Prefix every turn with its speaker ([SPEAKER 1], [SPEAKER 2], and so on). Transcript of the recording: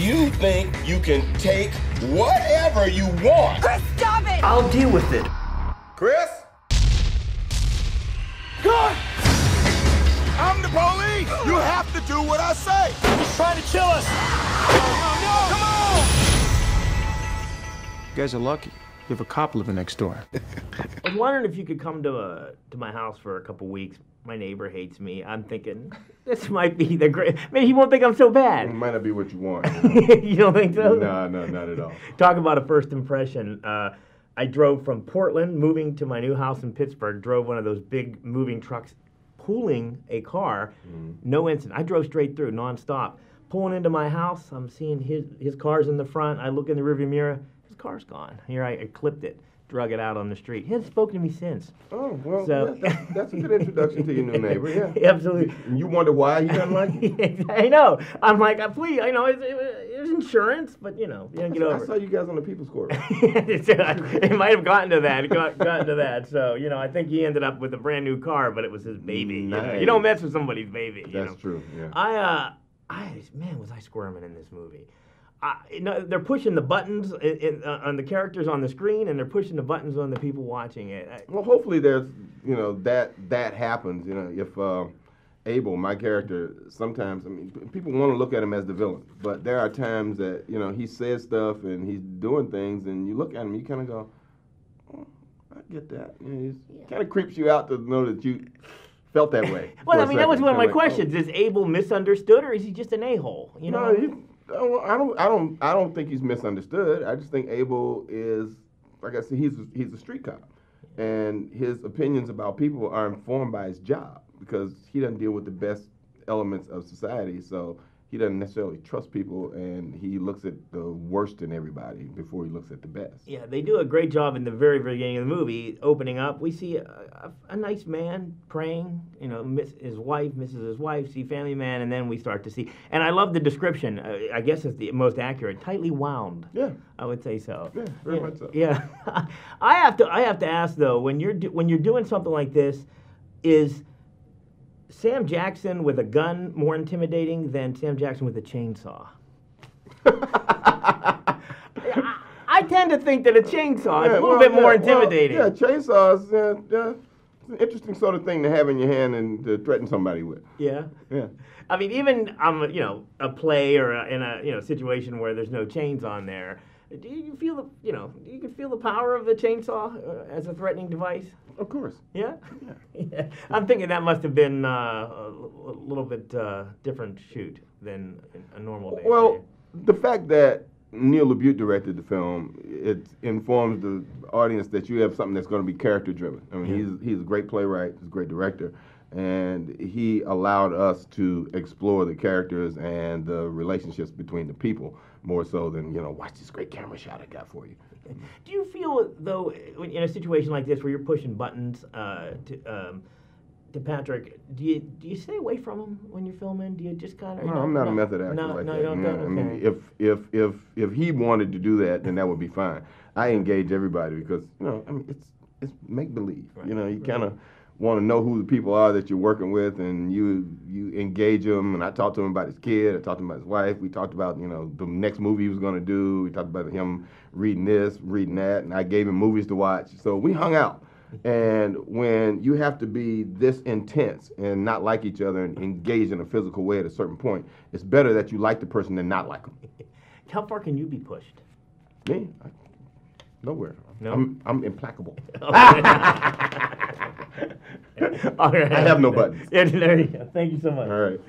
[SPEAKER 1] You think you can take whatever you want.
[SPEAKER 2] Chris, stop it!
[SPEAKER 3] I'll deal with it.
[SPEAKER 1] Chris?
[SPEAKER 4] God! I'm the police! You have to do what I say!
[SPEAKER 5] He's trying to kill us!
[SPEAKER 4] No! Come on!
[SPEAKER 5] You guys are lucky. You have a cop living next door.
[SPEAKER 3] I was wondering if you could come to my house for a couple weeks. My neighbor hates me. I'm thinking, this might be the great... Maybe he won't think I'm so bad.
[SPEAKER 6] It might not be what you want.
[SPEAKER 3] You don't think so?
[SPEAKER 6] No, not at all.
[SPEAKER 3] Talk about a first impression. I drove from Portland, moving to my new house in Pittsburgh, drove one of those big moving trucks, pulling a car, no incident. I drove straight through, nonstop. Pulling into my house, I'm seeing his car's in the front. I look in the rearview mirror, his car's gone. Here I clipped it, drug it out on the street. He hasn't spoken to me since.
[SPEAKER 6] Oh, well,
[SPEAKER 3] So,
[SPEAKER 6] yeah, that's a good introduction to your new neighbor, yeah.
[SPEAKER 3] Absolutely.
[SPEAKER 6] You wonder why he doesn't like you?
[SPEAKER 3] I know. I'm like, please, I know, it's insurance, but, you know, you don't get over
[SPEAKER 6] I saw you guys on the People's Court.
[SPEAKER 3] It might have gotten to that. So, you know, I think he ended up with a brand new car, but it was his baby.
[SPEAKER 6] Nice.
[SPEAKER 3] You don't mess with somebody's baby.
[SPEAKER 6] That's true, yeah.
[SPEAKER 3] Man, was I squirming in this movie. They're pushing the buttons on the characters on the screen, and they're pushing the buttons on the people watching it.
[SPEAKER 6] Well, hopefully there's, you know, that happens. You know, if Abel, my character, sometimes, I mean, people want to look at him as the villain, but there are times that, you know, he says stuff and he's doing things, and you look at him, you kind of go, oh, I get that. You know, it kind of creeps you out to know that you felt that way.
[SPEAKER 3] Well, I mean, that was one of my questions. Is Abel misunderstood, or is he just an a-hole? You know?
[SPEAKER 6] No, I don't think he's misunderstood. I just think Abel is, like I said, he's a street cop, and his opinions about people are informed by his job because he doesn't deal with the best elements of society. So he doesn't necessarily trust people, and he looks at the worst in everybody before he looks at the best.
[SPEAKER 3] Yeah, they do a great job in the very, very beginning of the movie. Opening up, we see a nice man praying, you know, misses his wife, see family man, and then we start to see. And I love the description. I guess it's the most accurate. Tightly wound.
[SPEAKER 6] Yeah,
[SPEAKER 3] I would say so.
[SPEAKER 6] Yeah, very much so.
[SPEAKER 3] Yeah, I have to ask though, when you're doing something like this, is Sam Jackson with a gun more intimidating than Sam Jackson with a chainsaw? I tend to think that a chainsaw is a little bit more intimidating.
[SPEAKER 6] Chainsaws, it's an interesting sort of thing to have in your hand and to threaten somebody with.
[SPEAKER 3] Yeah.
[SPEAKER 6] Yeah.
[SPEAKER 3] I mean, even you know, a play or in a situation where there's no chains on there, do you feel you can feel the power of the chainsaw as a threatening device?
[SPEAKER 6] Of course.
[SPEAKER 3] Yeah? Yeah. I'm thinking that must have been a little bit different shoot than a normal day.
[SPEAKER 6] Well, the fact that Neil LaBute directed the film, it informs the audience that you have something that's going to be character driven. I mean, he's a great playwright, he's a great director, and he allowed us to explore the characters and the relationships between the people more so than, you know, watch this great camera shot I got for you.
[SPEAKER 3] Do you feel, though, in a situation like this where you're pushing buttons to Patrick, do you stay away from him when you're filming? Do you just kind of?
[SPEAKER 6] No, I'm not a method actor like that.
[SPEAKER 3] You don't.
[SPEAKER 6] I mean, if he wanted to do that, then that would be fine. I engage everybody because, you know, I mean, it's make believe. Right. You know, you kind of want to know who the people are that you're working with, and you engage them. And I talked to him about his kid. I talked to him about his wife. We talked about, you know, the next movie he was going to do. We talked about him reading this, reading that, and I gave him movies to watch. So we hung out. And when you have to be this intense and not like each other and engage in a physical way at a certain point, it's better that you like the person than not like them.
[SPEAKER 3] How far can you be pushed?
[SPEAKER 6] Me? Nowhere.
[SPEAKER 3] No?
[SPEAKER 6] I'm implacable.
[SPEAKER 3] All right.
[SPEAKER 6] I have no buttons.
[SPEAKER 3] Yeah, there you go. Thank you so much.
[SPEAKER 6] All right.